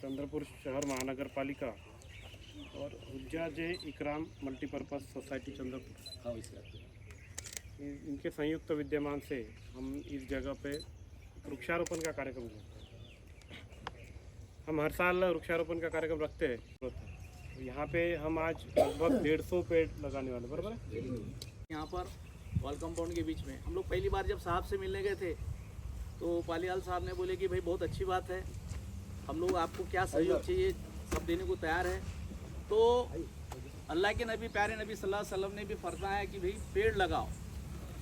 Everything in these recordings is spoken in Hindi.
चंद्रपुर शहर महानगर पालिका और हुज्जाज इकराम मल्टीपर्पज़ सोसाइटी चंद्रपुर इनके संयुक्त विद्यमान से हम इस जगह पे वृक्षारोपण का कार्यक्रम करते हैं। हम हर साल वृक्षारोपण का कार्यक्रम रखते हैं। यहाँ पे हम आज लगभग 150 पेड़ लगाने वाले, बराबर है। यहाँ पर वॉल कंपाउंड के बीच में हम लोग पहली बार जब साहब से मिलने गए थे तो पालीवाल साहब ने बोले कि भाई बहुत अच्छी बात है, हम लोग आपको क्या सहयोग चाहिए सब देने को तैयार है। तो अल्लाह के नबी प्यारे नबी सल्लल्लाहु अलैहि वसल्लम ने भी फरमाया कि भाई पेड़ लगाओ,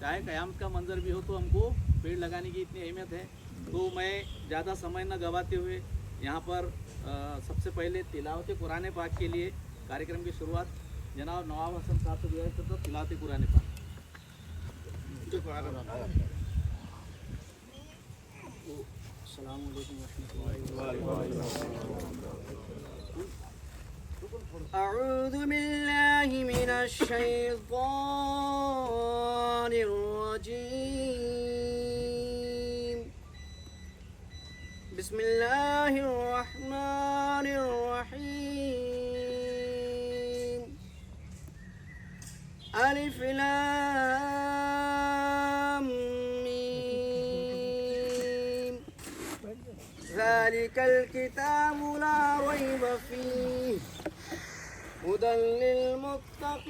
चाहे क़यामत का मंजर भी हो तो हमको पेड़ लगाने की इतनी अहमियत है। तो मैं ज़्यादा समय न गवाते हुए यहाँ पर सबसे पहले तिलावत कुरान पाक के लिए कार्यक्रम की शुरुआत जनाब नवाब हसन साहब से गुजारिश करता हूँ। तिलावत कुरान पाक। अऊज़ु बिल्लाहि मिनश शैतानिर रजीम। बिस्मिल्लाहिर रहमानिर रहीम। अलिफ लाम मीम। ज़ालिकल किताबु ला रैब फीह हुदल लिल्मुत्तक़ीन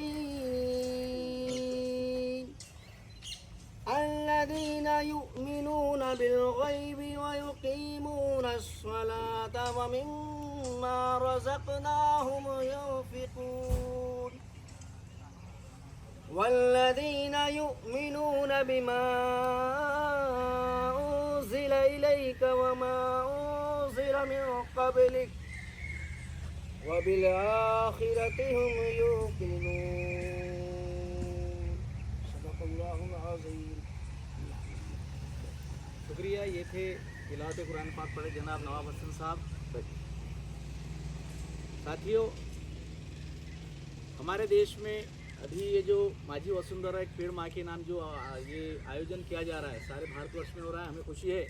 अल्लज़ीना युमिनूना बिल-ग़ैबि व युक़ीमूना अस्सलाता व मिम्मा रज़क़नाहुम युनफ़िक़ून वल्लज़ीना युमिनूना बिमा उन्ज़िला इलैका व मा उन्ज़िला मिन क़ब्लिक वबिल-आखिरति हुम यूक़िनून। सदक़ल्लाहुल अज़ीम। शुक्रिया। ये थे तिलावत कुरान पाक पढ़े जनाब नवाब हसन साहब। साथियों, हमारे देश में अभी ये जो माझी वसुंधरा एक पेड़ माँ के नाम जो ये आयोजन किया जा रहा है सारे भारतवर्ष में हो रहा है, हमें खुशी है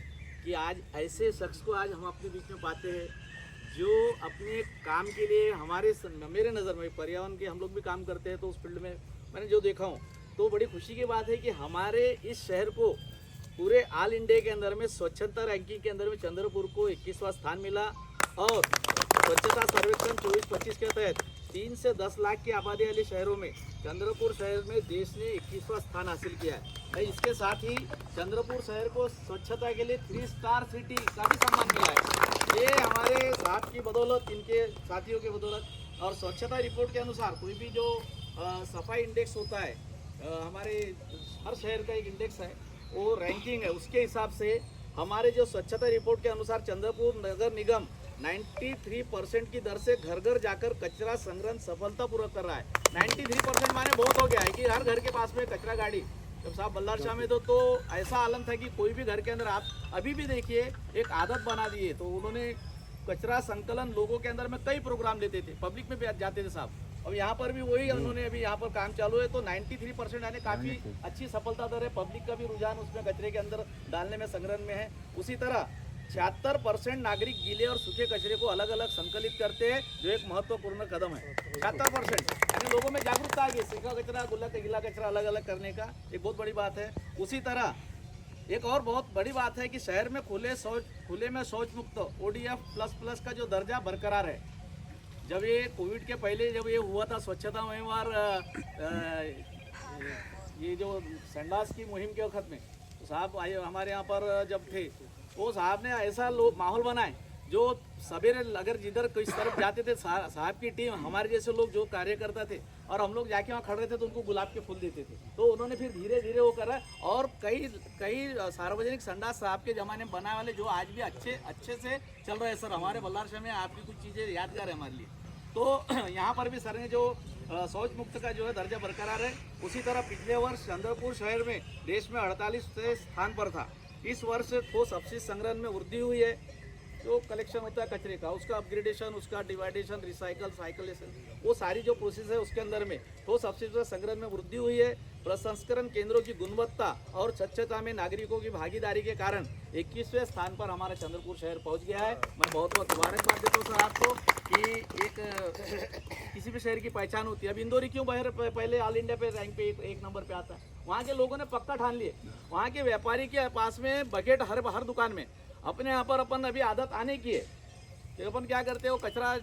कि आज ऐसे शख्स को आज हम अपने बीच में पाते हैं जो अपने काम के लिए मेरे नज़र में पर्यावरण के हम लोग भी काम करते हैं। तो उस फील्ड में मैंने जो देखा हूँ तो बड़ी खुशी की बात है कि हमारे इस शहर को पूरे ऑल इंडिया के अंदर में स्वच्छता रैंकिंग के अंदर में चंद्रपुर को 21वां स्थान मिला और स्वच्छता सर्वेक्षण 24-25 के तहत 3 से 10 लाख की आबादी वाले शहरों में चंद्रपुर शहर में देश ने 21वां स्थान हासिल किया है। इसके साथ ही चंद्रपुर शहर को स्वच्छता के लिए 3 स्टार सिटी का भी सम्मान मिला है। ये हमारे साथ की बदौलत, इनके साथियों की बदौलत। और स्वच्छता रिपोर्ट के अनुसार कोई भी जो सफाई इंडेक्स होता है, हमारे हर शहर का एक इंडेक्स है, वो रैंकिंग है, उसके हिसाब से हमारे जो स्वच्छता रिपोर्ट के अनुसार चंद्रपुर नगर निगम 93% की दर से घर घर जाकर कचरा संग्रहण सफलतापूर्वक कर रहा है। 93% माने बहुत हो गया है कि हर घर के पास में कचरा गाड़ी। जब साहब बल्लार शाह में तो ऐसा आलम था कि कोई भी घर के अंदर आप अभी भी देखिए एक आदत बना दी है। तो उन्होंने कचरा संकलन लोगों के अंदर में कई प्रोग्राम लेते थे, पब्लिक में भी जाते थे साहब। अब यहाँ पर भी वही उन्होंने अभी यहाँ पर काम चालू है। तो 93% यानी काफ़ी अच्छी सफलता दर है। पब्लिक का भी रुझान उसमें कचरे के अंदर डालने में, संग्रहण में है। उसी तरह 76% नागरिक गीले और सूखे कचरे को अलग अलग संकलित करते हैं, जो एक महत्वपूर्ण कदम है। 76% यानी लोगों में जागरूकता आ गई, सूखा कचरा गीला कचरा अलग अलग करने का, एक बहुत बड़ी बात है। उसी तरह एक और बहुत बड़ी बात है कि शहर में खुले में शौच मुक्त ODF++ का जो दर्जा बरकरार है। जब ये कोविड के पहले जब ये हुआ था स्वच्छता मुहिम और ये जो संडास की मुहिम के वक्त में, तो साहब हमारे यहाँ पर जब थे वो साहब ने ऐसा माहौल बनाए जो सवेरे अगर जिधर किस तरफ जाते थे साहब की टीम, हमारे जैसे लोग जो कार्य करते थे और हम लोग जाके वहाँ खड़े थे तो उनको गुलाब के फूल देते थे। तो उन्होंने फिर धीरे धीरे वो करा और कई सार्वजनिक संडास साहब के ज़माने में बनाने वाले जो आज भी अच्छे से चल रहे हैं। सर हमारे बल्लार शहर में आपकी कुछ चीज़ें यादगार है हमारे लिए। तो यहाँ पर भी सर ने जो शौच मुक्त का जो है दर्जा बरकरार है। उसी तरह पिछले वर्ष चंद्रपुर शहर में देश में 48वें स्थान पर था। इस वर्ष ठोस अपशिष्ट संग्रहण में वृद्धि हुई है जो कलेक्शन होता है कचरे का, उसका अपग्रेडेशन, उसका डिवाइडेशन, रिसाइकल, साइकिलेशन, वो सारी जो प्रोसेस है उसके अंदर में ठोस अपशिष्ट संग्रहण में वृद्धि हुई है। प्रसंस्करण केंद्रों की गुणवत्ता और स्वच्छता में नागरिकों की भागीदारी के कारण 21वें स्थान पर हमारा चंद्रपुर शहर पहुंच गया है। मैं बहुत बहुत मुबारकबाद देता हूँ सर आपको कि एक किसी भी शहर की पहचान होती है। अब इंदौरी क्यों पहले ऑल इंडिया पे रैंक पे एक नंबर पे आता है? वहाँ के लोगों ने पक्का ठान लिए, वहाँ के व्यापारी के पास में बकेट हर दुकान में। अपने यहाँ पर अपन अभी आदत आने की है कि अपन क्या करते हैं, वो कचरा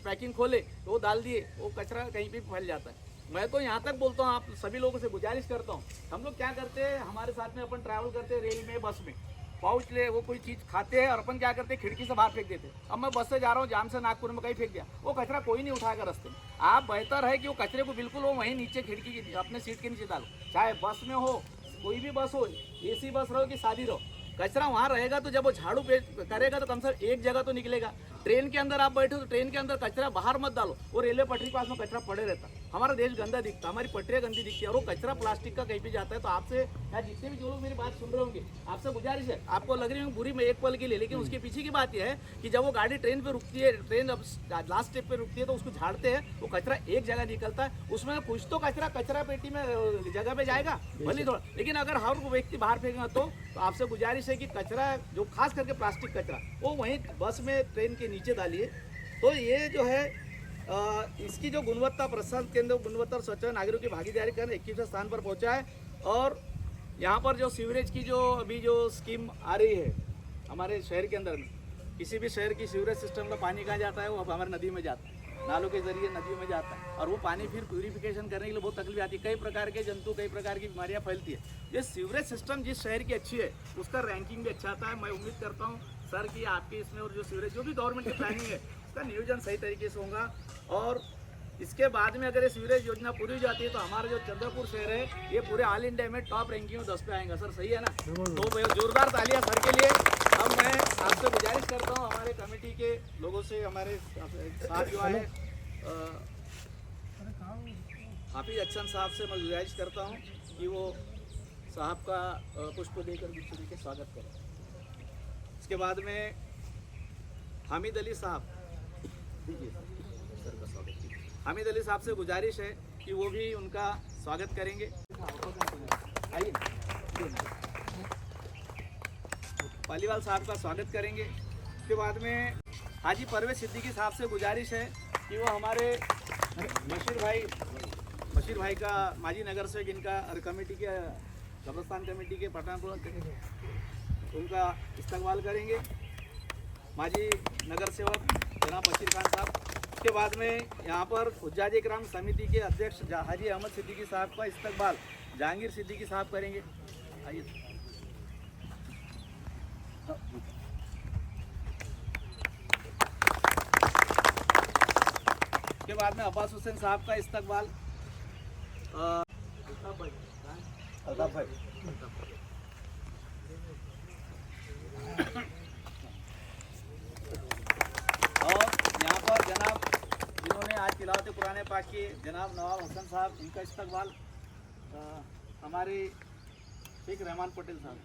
पैकिंग खोले तो वो डाल दिए, वो कचरा कहीं भी फैल जाता है। मैं तो यहाँ तक बोलता हूँ, आप सभी लोगों से गुजारिश करता हूँ, हम लोग क्या करते हैं, हमारे साथ में अपन ट्रैवल करते हैं रेल में, बस में, पाउच ले वो कोई चीज़ खाते हैं और अपन क्या करते हैं, खिड़की से बाहर फेंक देते हैं। अब मैं बस से जा रहा हूँ जाम से नागपुर में, कहीं फेंक दिया, वो कचरा कोई नहीं उठाकर रास्ते में। आप बेहतर है कि वो कचरे को बिल्कुल वो वहीं नीचे खिड़की की अपने सीट के नीचे डालो, चाहे बस में हो, कोई भी बस हो, AC बस रहो कि शादी रहो, कचरा वहाँ रहेगा तो जब वो झाड़ू करेगा तो कम से कम एक जगह तो निकलेगा। ट्रेन के अंदर आप बैठे हो तो ट्रेन के अंदर कचरा बाहर मत डालो, वो रेलवे पटरी के पास में कचरा पड़े रहता। हमारा देश गंदा दिखता, हमारी पटरियाँ गंदी दिखती है, और वो कचरा प्लास्टिक का कहीं भी जाता है। तो आपसे या जितने भी जो लोग मेरी बात सुन रहे होंगे, आपसे गुजारिश है, आपको लग रही है बुरी में एक पल के लिए, लेकिन उसके पीछे की बात यह है कि जब वो गाड़ी ट्रेन पे रुकती है, ट्रेन अब लास्ट स्टेप पे रुकती है तो उसको झाड़ते हैं, वो कचरा एक जगह निकलता है, उसमें कुछ तो कचरा पेटी में जगह पे जाएगा भले थोड़ा, लेकिन अगर हर व्यक्ति बाहर फेंकेगा तो आपसे गुजारिश है कि कचरा जो खास करके प्लास्टिक कचरा वो वहीं बस में, ट्रेन के नीचे डालिए। तो ये जो है इसकी जो गुणवत्ता, प्रसाद केंद्र गुणवत्ता और स्वच्छ नागरिकों की भागीदारी कर 21वें स्थान पर पहुंचा है। और यहाँ पर जो सीवरेज की जो अभी जो स्कीम आ रही है हमारे शहर के अंदर में, किसी भी शहर की सीवरेज सिस्टम का पानी कहाँ जाता है, वो अब हमारे नदी में जाता है, नालों के जरिए नदियों में जाता है, और वो पानी फिर प्यूरिफिकेशन करने के लिए बहुत तकलीफ आती है, कई प्रकार के जंतु, कई प्रकार की बीमारियाँ फैलती है। ये सीवरेज सिस्टम जिस शहर की अच्छी है उसका रैंकिंग भी अच्छा आता है। मैं उम्मीद करता हूँ सर कि आपके इसमें और जो सीवरेज जो भी गवर्नमेंट की प्लानिंग है उसका नियोजन सही तरीके से होगा, और इसके बाद में अगर ये सीवरेज योजना पूरी हो जाती है तो हमारा जो चंद्रपुर शहर है ये पूरे ऑल इंडिया में टॉप रैंकिंग में 10 पे आएगा। सर सही है ना? तो जोरदार तालियां सर के लिए। अब मैं आपसे गुजारिश करता हूँ हमारे कमेटी के लोगों से, हमारे साथ जो आए हाफिज अच्छा साहब से मैं गुजारिश करता हूँ कि वो साहब का पुष्प देकर बिछड़ी के स्वागत करें। इसके बाद में हामिद अली साहब, सर का स्वागत कीजिए। हामिद अली साहब से गुजारिश है कि वो भी उनका स्वागत करेंगे। आइए, पालीवाल साहब का स्वागत करेंगे। उसके बाद में हाजी परवेज सिद्दीकी साहब से गुजारिश है कि वो हमारे बशीर भाई का माजी नगर सेवक, इनका कमेटी के कब्रस्तान कमेटी के पठानपुर उनका इस्तकबाल करेंगे, माजी नगर सेवक जनाब बशीर खान साहब। उसके बाद में यहाँ पर हुज्जाज इकराम समिति के अध्यक्ष हाजी अहमद सिद्दीकी साहब का इस्तकबाल जहांगीर सिद्दीकी साहब करेंगे। आइए। उसके बाद में अब्बास हुसैन साहब का इस्तकबाल अल्ताफ भाई। और यहाँ पर जनाब जिन्होंने आज तिलावत कुरान पाक किए, जनाब नवाब हसन साहब, इनका इस्तकबाल हमारे शेख रहमान पटेल साहब।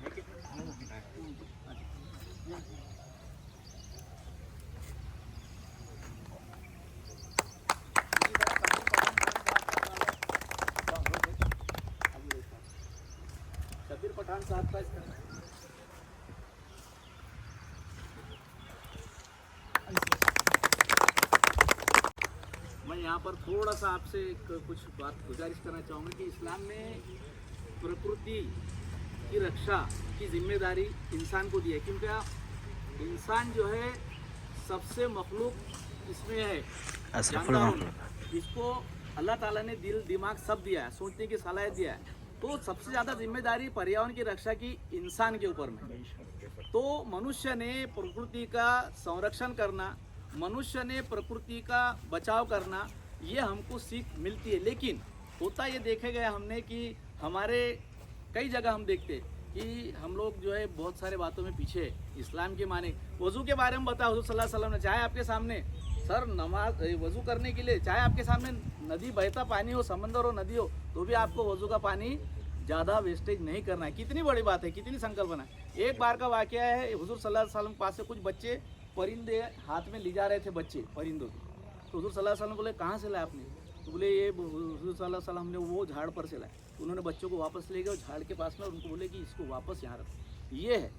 शबीर पठान साहब का इस्तेमाल। मैं यहाँ पर थोड़ा सा आपसे कुछ बात गुजारिश करना चाहूँगा कि इस्लाम में प्रकृति की रक्षा की जिम्मेदारी इंसान को दी है, क्योंकि इंसान जो है सबसे मखलूक इसमें है, इसको अल्लाह ताला ने दिल दिमाग सब दिया है, सोचने की सलाहियत दिया है। तो सबसे ज़्यादा जिम्मेदारी पर्यावरण की रक्षा की इंसान के ऊपर में। तो मनुष्य ने प्रकृति का संरक्षण करना, मनुष्य ने प्रकृति का बचाव करना, ये हमको सीख मिलती है। लेकिन होता ये देखे गए हमने कि हमारे कई जगह हम देखते कि हम लोग जो है बहुत सारे बातों में पीछे। इस्लाम के माने वज़ू के बारे में बताया हुज़ूर सल्लल्लाहु अलैहि वसल्लम ने, चाहे आपके सामने सर नमाज वज़ू करने के लिए, चाहे आपके सामने नदी बहता पानी हो, समंदर हो, नदी हो, तो भी आपको वज़ू का पानी ज़्यादा वेस्टेज नहीं करना है। कितनी बड़ी बात है, कितनी संकल्पना है। एक बार का वाकया है, हुज़ूर सल्लल्लाहु अलैहि वसल्लम के पास से कुछ बच्चे परिंदे हाथ में ले जा रहे थे बच्चे परिंदों के। तो हुजूर सल्लल्लाहु अलैहि वसल्लम बोले कहाँ से लाए आपने? तो बोले ये हुजूर सल्लल्लाहु अलैहि वसल्लम हमने वो झाड़ पर से लाए। तो उन्होंने बच्चों को वापस ले गए और झाड़ के पास में, और उनको बोले कि इसको वापस यहाँ रख। ये है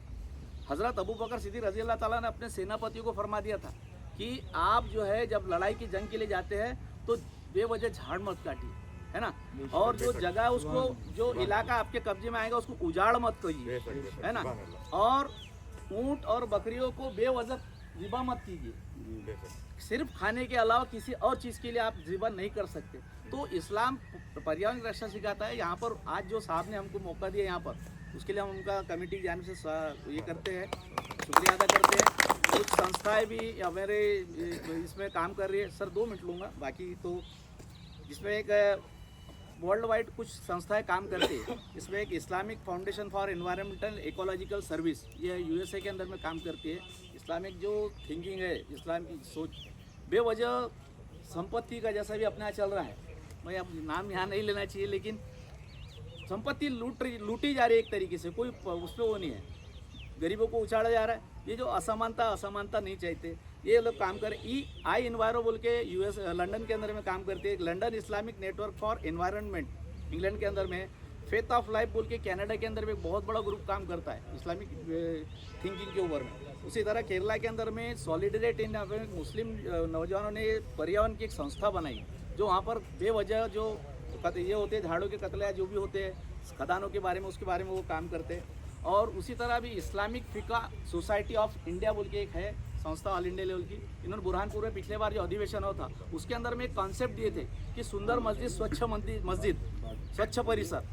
हज़रत अबू बकर सिद्दीक़ रज़ी अल्लाह ताला ने अपने सेनापतियों को फरमा दिया था कि आप जो है जब लड़ाई की जंग के लिए जाते हैं तो बेवजह झाड़ मत काटिए, है ना। और जो जगह उसको, जो इलाका आपके कब्जे में आएगा उसको उजाड़ मत करिए, है ना। और ऊँट और बकरियों को बेवजह ज़िबा मत कीजिए। सिर्फ खाने के अलावा किसी और चीज़ के लिए आप ज़िबा नहीं कर सकते। तो इस्लाम पर्यावरण की रक्षा सिखाता है। यहाँ पर आज जो साहब ने हमको मौका दिया यहाँ पर, उसके लिए हम उनका कमेटी की जानिब से ये करते हैं, शुक्रिया अदा करते हैं। कुछ संस्थाएं भी हमारे इसमें काम कर रही है। सर 2 मिनट लूँगा, बाकी तो जिसमें एक वर्ल्ड वाइड कुछ संस्थाएं काम करती है। इसमें एक Islamic foundation for environmental ecological service, ये यूएसए के अंदर में काम करती है। इस्लामिक जो थिंकिंग है, इस्लाम की सोच, बेवजह संपत्ति का जैसा भी अपने यहाँ चल रहा है, मैं अब नाम यहाँ नहीं लेना चाहिए, लेकिन संपत्ति लूटी जा रही है एक तरीके से, कोई उस पर वो नहीं है, गरीबों को उछाड़ा जा रहा है। ये जो असमानता नहीं चाहते, ये लोग काम करें। आई इन्वायरो बोल के यूएस लंदन के अंदर में काम करते हैं। London Islamic network for environment England के अंदर में, फेथ ऑफ लाइफ बोल के कनाडा के अंदर में एक बहुत बड़ा ग्रुप काम करता है इस्लामिक थिंकिंग के ऊपर में। उसी तरह केरला के अंदर में सॉलिडरेट इन मुस्लिम नौजवानों ने पर्यावरण की एक संस्था बनाई, जो वहाँ पर बेवजह जो ये होते हैं झाड़ों के कतले जो भी होते हैं, खदानों के बारे में, उसके बारे में वो काम करते हैं। और उसी तरह भी इस्लामिक फ़िक़ा सोसाइटी ऑफ इंडिया बोल के एक है संस्था, ऑल इंडिया लेवल की। इन्होंने बुरहानपुर में पिछले बार जो अधिवेशन हुआ था उसके अंदर में एक कॉन्सेप्ट दिए थे कि सुंदर मस्जिद, स्वच्छ परिसर।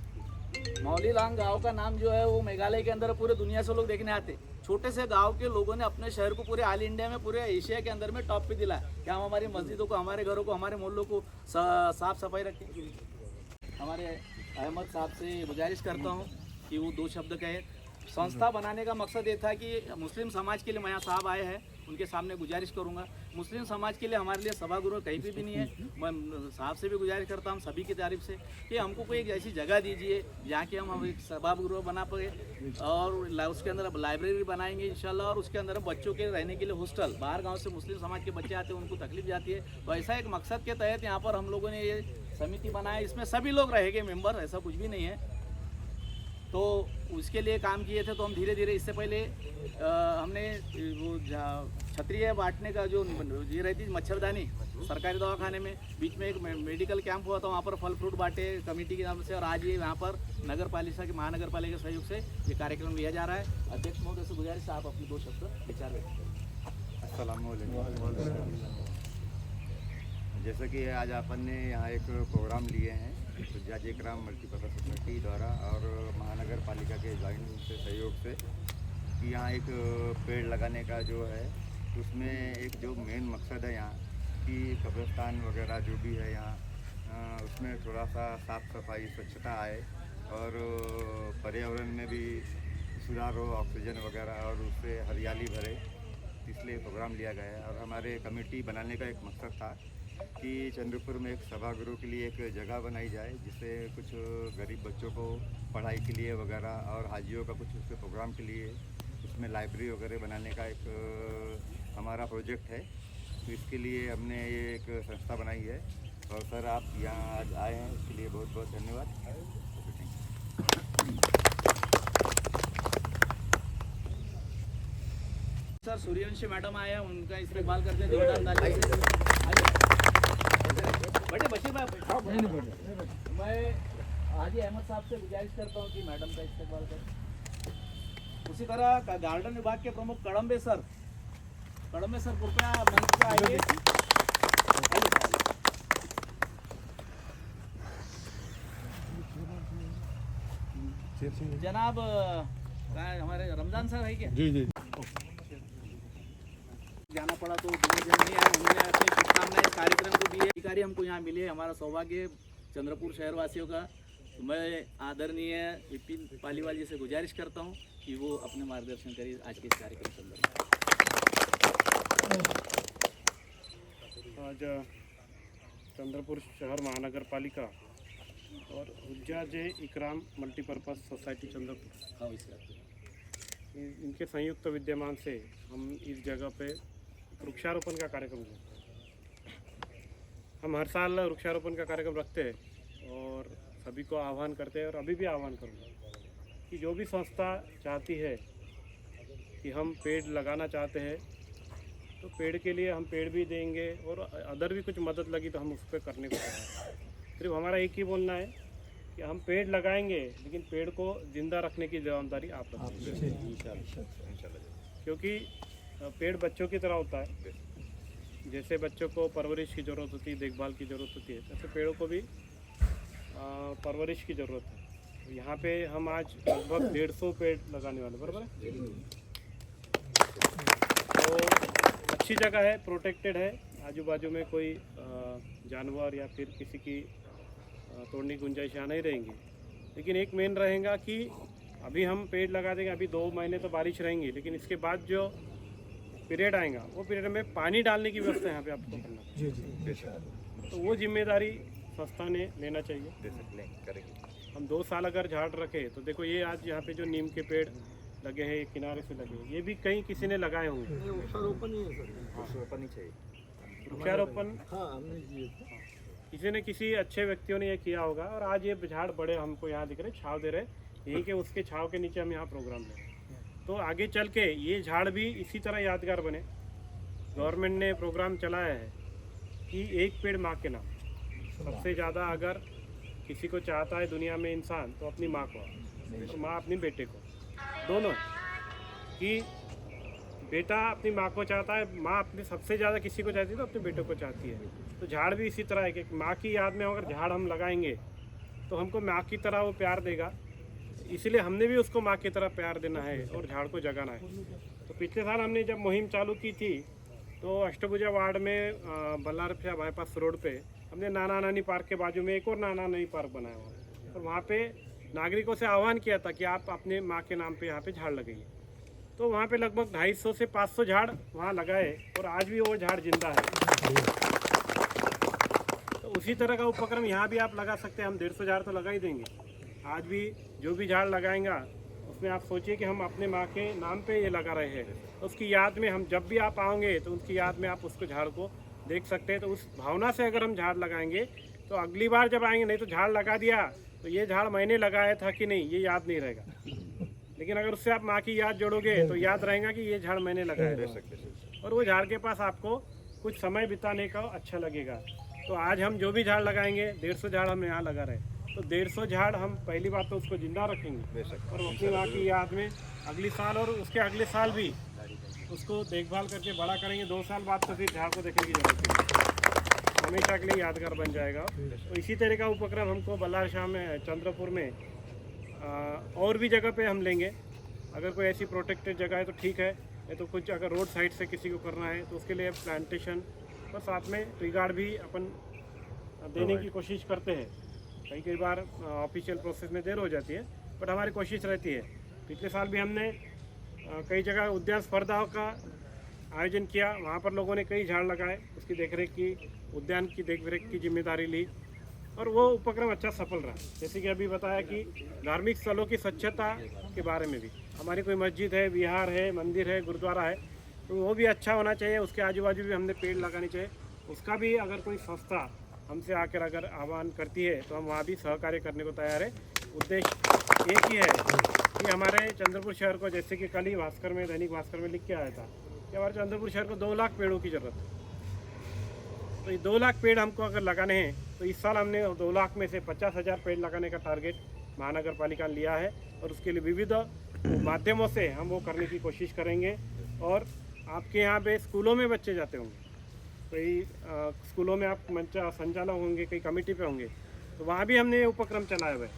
मौलीलांग गांव का नाम जो है वो मेघालय के अंदर पूरे दुनिया से लोग देखने आते। छोटे से गांव के लोगों ने अपने शहर को पूरे ऑल इंडिया में, पूरे एशिया के अंदर में टॉप पे दिला कि हम हमारी मस्जिदों को, हमारे घरों को, हमारे मोहल्लों को साफ सफाई रखें। हमारे अहमद साहब से गुजारिश करता हूँ कि वो 2 शब्द कहे। संस्था बनाने का मकसद ये था कि मुस्लिम समाज के लिए, मैं साहब आए हैं उनके सामने गुजारिश करूंगा, मुस्लिम समाज के लिए हमारे लिए सभागृह कहीं भी नहीं है। मैं साहब से भी गुजारिश करता हूँ सभी की तारीफ से कि हमको कोई एक ऐसी जगह दीजिए जहाँ कि हम एक सभागृह बना पाए, और उसके अंदर लाइब्रेरी बनाएंगे इंशाल्लाह, और उसके अंदर बच्चों के रहने के लिए हॉस्टल, बाहर गाँव से मुस्लिम समाज के बच्चे आते हैं, उनको तकलीफ जाती है, तो ऐसा एक मकसद के तहत यहाँ पर हम लोगों ने ये समिति बनाया। इसमें सभी लोग रहेंगे मेंबर, ऐसा कुछ भी नहीं है। तो उसके लिए काम किए थे। तो हम धीरे धीरे, इससे पहले हमने वो छतरी बांटने का जो ये रहती मच्छरदानी सरकारी दवाखाने में, बीच में एक मेडिकल कैंप हुआ था, वहाँ पर फल फ्रूट बांटे कमेटी के नाम से, और आज ये यहाँ पर नगर पालिका के, महानगर पालिका के सहयोग से ये कार्यक्रम लिया जा रहा है। अध्यक्ष महोदय से गुजारिश, आप अपनी 2 शब्द विचार व्यक्त करें। अस्सलाम वालेकुम। जैसा कि आज अपन ने यहाँ एक प्रोग्राम लिए हैं हुज्जाज इकराम मल्टीपर्पज़ सोसाइटी द्वारा और महानगर पालिका के जॉइंट से सहयोग से, कि यहाँ एक पेड़ लगाने का जो है, उसमें एक जो मेन मकसद है यहाँ कि कब्रिस्तान वगैरह जो भी है यहाँ, उसमें थोड़ा सा साफ़ सफाई, स्वच्छता आए और पर्यावरण में भी सुधार हो, ऑक्सीजन वगैरह, और उससे हरियाली भरे, इसलिए प्रोग्राम लिया गया है। और हमारे कमेटी बनाने का एक मकसद था कि चंद्रपुर में एक सभागृह के लिए एक जगह बनाई जाए, जिससे कुछ गरीब बच्चों को पढ़ाई के लिए वगैरह, और हाजियों का कुछ उसके प्रोग्राम के लिए उसमें लाइब्रेरी वगैरह बनाने का एक हमारा प्रोजेक्ट है। तो इसके लिए हमने ये एक संस्था बनाई है, और सर आप यहाँ आज आए हैं, इसके लिए बहुत बहुत धन्यवाद। सर सूर्यवंशी मैडम आए हैं, उनका इस्तेमाल करते हैं जोरदार ताली से। बड़े बच्चे मैं हाजी अहमद साहब से गुजारिश करता हूँ कि मैडम का इस्तेमाल करें। उसी तरह गार्डन विभाग के प्रमुख कड़म्बे सर कृपया मंच पर आइए। जनाब हमारे रमजान सर है क्या? जी। जाना पड़ा तो नहीं आया, उन्होंने अपनी शुभकामनाएं इस कार्यक्रम को दी है। अधिकारी हमको यहाँ मिले, हमारा सौभाग्य चंद्रपुर शहरवासियों का। तो मैं आदरणीय विपिन पालीवाल जी से गुजारिश करता हूँ कि वो अपने मार्गदर्शन करिए आज के इस कार्यक्रम संदर्भ में। आज चंद्रपुर शहर महानगर पालिका और हुज्जाज इकराम मल्टीपर्पज़ सोसाइटी चंद्रपुर, इनके संयुक्त विद्यमान से हम इस जगह पे वृक्षारोपण का कार्यक्रम है। हम हर साल वृक्षारोपण का कार्यक्रम रखते हैं और सभी को आह्वान करते हैं और अभी भी आह्वान करूँगा कि जो भी संस्था चाहती है कि हम पेड़ लगाना चाहते हैं तो पेड़ के लिए हम पेड़ भी देंगे और अदर भी कुछ मदद लगी तो हम उस पर करने को तैयार हैं। सिर्फ हमारा एक ही बोलना है कि हम पेड़ लगाएंगे लेकिन पेड़ को जिंदा रखने की जवाबदारी आप रखेंगे, क्योंकि पेड़ बच्चों की तरह होता है। जैसे बच्चों को परवरिश की ज़रूरत होती है, देखभाल की ज़रूरत होती है, ऐसे पेड़ों को भी परवरिश की ज़रूरत है। तो यहाँ पे हम आज लगभग 150 पेड़ लगाने वाले, बराबर है। तो अच्छी जगह है, प्रोटेक्टेड है, आजू बाजू में कोई जानवर या फिर किसी की तोड़ने की गुंजाइश यहाँ नहीं रहेंगी। लेकिन एक मेन रहेगा कि अभी हम पेड़ लगा देंगे, अभी 2 महीने तो बारिश रहेंगी, लेकिन इसके बाद जो पीरियड आएगा वो पीरियड में पानी डालने की व्यवस्था यहाँ पे आपको करना है। तो वो जिम्मेदारी संस्था ने लेना चाहिए। हम 2 साल अगर झाड़ रखे तो देखो ये आज यहाँ पे जो नीम के पेड़ लगे हैं किनारे से लगे हैं, ये भी कहीं किसी ने लगाए होंगे। वृक्षारोपण किसी न किसी अच्छे व्यक्तियों ने ये किया होगा और आज ये झाड़ बड़े हमको यहाँ दिख रहे, छाव दे रहे, यहीं के उसके छाव के नीचे हम यहाँ प्रोग्राम ले रहे हैं। तो आगे चल के ये झाड़ भी इसी तरह यादगार बने। गवर्नमेंट ने प्रोग्राम चलाया है कि एक पेड़ माँ के नाम। सबसे ज़्यादा अगर किसी को चाहता है दुनिया में इंसान तो अपनी माँ को, और माँ अपनी बेटे को, दोनों कि बेटा अपनी माँ को चाहता है, माँ अपने सबसे ज़्यादा किसी को चाहती है तो अपने बेटे को चाहती है। तो झाड़ भी इसी तरह है कि माँ की याद में अगर झाड़ हम लगाएंगे तो हमको माँ की तरह वो प्यार देगा, इसलिए हमने भी उसको माँ की तरह प्यार देना है और झाड़ को जगाना है। तो पिछले साल हमने जब मुहिम चालू की थी तो अष्टभुजा वार्ड में बल्लारपिया बाईपास रोड पे हमने नाना नानी पार्क के बाजू में एक और नाना नानी पार्क बनाया हुआ और वहाँ पे नागरिकों से आह्वान किया था कि आप अपने माँ के नाम पे यहाँ पे झाड़ लगाइए। तो वहाँ पे लगभग 250 से 500 झाड़ वहाँ लगाए और आज भी वो झाड़ जिंदा है। तो उसी तरह का उपक्रम यहाँ भी आप लगा सकते हैं। हम 150 झाड़ तो लगा ही देंगे। आज भी जो भी झाड़ लगाएंगा उसमें आप सोचिए कि हम अपने माँ के नाम पे ये लगा रहे हैं। तो उसकी याद में हम जब भी आप आओगे तो उसकी याद में आप उसको झाड़ को देख सकते हैं। तो उस भावना से अगर हम झाड़ लगाएंगे तो अगली बार जब आएंगे, नहीं तो झाड़ लगा दिया तो ये झाड़ मैंने लगाया था कि नहीं ये याद नहीं रहेगा। लेकिन अगर उससे आप माँ की याद जोड़ोगे तो याद रहेगा कि ये झाड़ मैंने लगाया था और वो झाड़ के पास आपको कुछ समय बिताने का अच्छा लगेगा। तो आज हम जो भी झाड़ लगाएंगे, 150 झाड़ हम यहाँ लगा रहे हैं, तो 150 झाड़ हम पहली बात तो उसको जिंदा रखेंगे और अपनी माँ की याद में अगली साल और उसके अगले साल भी उसको देखभाल करके बड़ा करेंगे। 2 साल बाद तो फिर झाड़ को देखने की जरूरत नहीं, हमेशा के लिए यादगार बन जाएगा। तो इसी तरह का उपक्रम हमको बल्लारशाह में, चंद्रपुर में और भी जगह पे हम लेंगे। अगर कोई ऐसी प्रोटेक्टेड जगह है तो ठीक है, या तो कुछ अगर रोड साइड से किसी को करना है तो उसके लिए प्लांटेशन और साथ में ट्री गार्ड भी अपन देने की कोशिश करते हैं। कई बार ऑफिशियल प्रोसेस में देर हो जाती है बट हमारी कोशिश रहती है। पिछले साल भी हमने कई जगह उद्यान स्पर्धाओं का आयोजन किया, वहाँ पर लोगों ने कई झाड़ लगाए, उसकी देखरेख की, उद्यान की देखरेख की जिम्मेदारी ली और वो उपक्रम अच्छा सफल रहा। जैसे कि अभी बताया कि धार्मिक स्थलों की स्वच्छता के बारे में भी, हमारी कोई मस्जिद है, विहार है, मंदिर है, गुरुद्वारा है, तो वो भी अच्छा होना चाहिए। उसके आजू बाजू भी हमने पेड़ लगाने चाहिए। उसका भी अगर कोई संस्था हमसे आकर अगर आह्वान करती है तो हम वहाँ भी सहकार्य करने को तैयार है। उद्देश्य एक ही है कि हमारे चंद्रपुर शहर को, जैसे कि कल ही भास्कर में, दैनिक भास्कर में लिख के आया था कि हमारे चंद्रपुर शहर को 2 लाख पेड़ों की ज़रूरत है। तो ये 2 लाख पेड़ हमको अगर लगाने हैं तो इस साल हमने 2 लाख में से 50,000 पेड़ लगाने का टारगेट महानगर पालिका ने लिया है और उसके लिए विविध माध्यमों से हम वो करने की कोशिश करेंगे। और आपके यहाँ पे स्कूलों में बच्चे जाते होंगे, कई स्कूलों में आप संचालक होंगे, कई कमेटी पे होंगे, तो वहाँ भी हमने उपक्रम चलाए हुए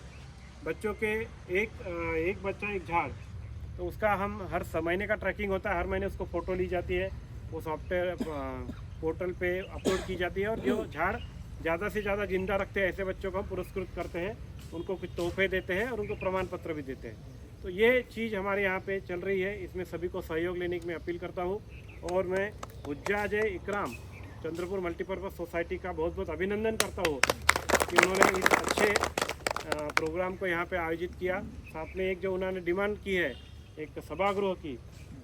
बच्चों के एक बच्चा एक झाड़। तो उसका हम हर महीने का ट्रैकिंग होता है, हर महीने उसको फ़ोटो ली जाती है, वो सॉफ्टवेयर पोर्टल पे अपलोड की जाती है और जो झाड़ ज़्यादा से ज़्यादा जिंदा रखते हैं ऐसे बच्चों को हम पुरस्कृत करते हैं, उनको कुछ तोहफे देते हैं और उनको प्रमाण पत्र भी देते हैं। तो ये चीज़ हमारे यहाँ पे चल रही है, इसमें सभी को सहयोग लेने की मैं अपील करता हूँ। और मैं हुज्जा-ए-इकराम चंद्रपुर मल्टीपर्पज़ सोसाइटी का बहुत बहुत अभिनंदन करता हूँ कि उन्होंने इस अच्छे प्रोग्राम को यहाँ पे आयोजित किया। साथ में एक जो उन्होंने डिमांड की है एक सभागृह की,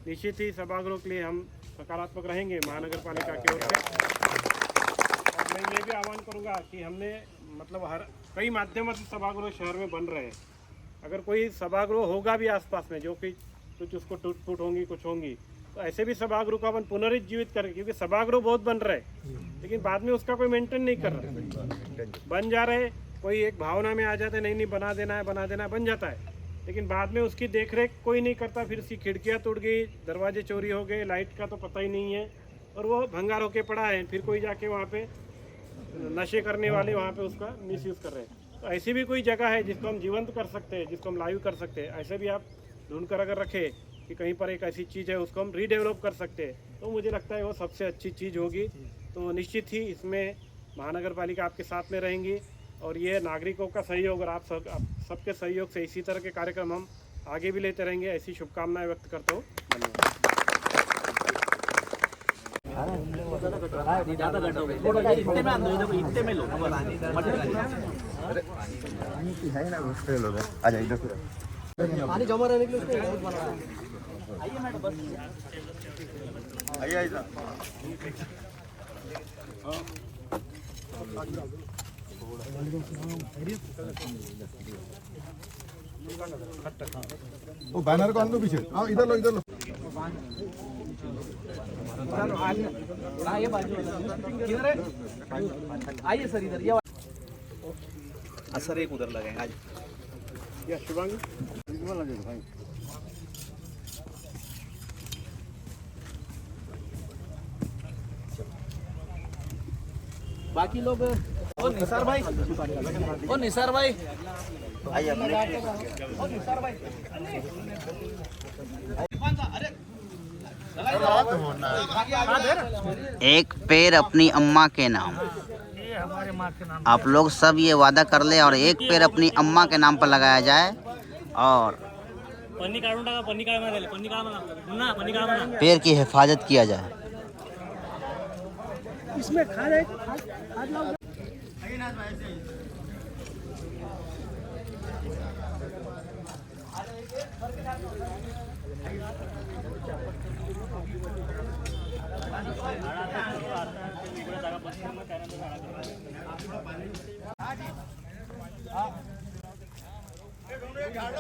निश्चित ही सभागृह के लिए हम सकारात्मक रहेंगे महानगर पालिका की ओर से। और मैं ये भी आह्वान करूँगा कि हमने मतलब हर कई माध्यमों से सभागृह शहर में बन रहे हैं। अगर कोई सभागृह होगा भी आसपास में जो कि कुछ उसको टूट फूट होंगी कुछ होंगी, तो ऐसे भी सभागृह को अपन पुनरुज्जीवित करें, क्योंकि सभागृह बहुत बन रहे लेकिन बाद में उसका कोई मेंटेन नहीं कर रहा। बन जा रहे, कोई एक भावना में आ जाते नहीं बना देना है बन जाता है, लेकिन बाद में उसकी देखरेख कोई नहीं करता। फिर उसकी खिड़कियाँ टूट गई, दरवाजे चोरी हो गए, लाइट का तो पता ही नहीं है और वो भंगार होके पड़ा है। फिर कोई जाके वहाँ पे नशे करने वाले वहाँ पे उसका मिसयूज़ कर रहे हैं। तो ऐसी भी कोई जगह है जिसको हम जीवंत कर सकते हैं, जिसको हम लाइव कर सकते हैं, ऐसे भी आप ढूंढ कर अगर रखें कि कहीं पर एक ऐसी चीज़ है उसको हम रीडेवलप कर सकते हैं, तो मुझे लगता है वो सबसे अच्छी चीज़ होगी। तो निश्चित ही इसमें महानगर पालिका आपके साथ में रहेंगी और ये नागरिकों का सहयोग और आप सबके सहयोग से इसी तरह के कार्यक्रम हम आगे भी लेते रहेंगे, ऐसी शुभकामनाएं व्यक्त करता हूँ। धन्यवाद। ज़्यादा गड्ढा हो गया, इतने में आंदो, देखो इतने में लो पानी जमा रहने के लिए उसको बहुत बना है। आइए मैडम, बस आइए वो बैनर को अंदर पीछे हाँ इधर लो ये बाजू किधर है? आइए सर इधर, ये सर एक उधर लगेंगे आज। या शिवांगी बाकी लोग ओ निसार भाई आइए एक पेड़ अपनी अम्मा के नाम। आप लोग सब ये वादा कर ले और एक पेड़ अपनी अम्मा के नाम पर लगाया जाए और पेड़ की हिफाजत किया जाए। इसमें खा जाए झाड़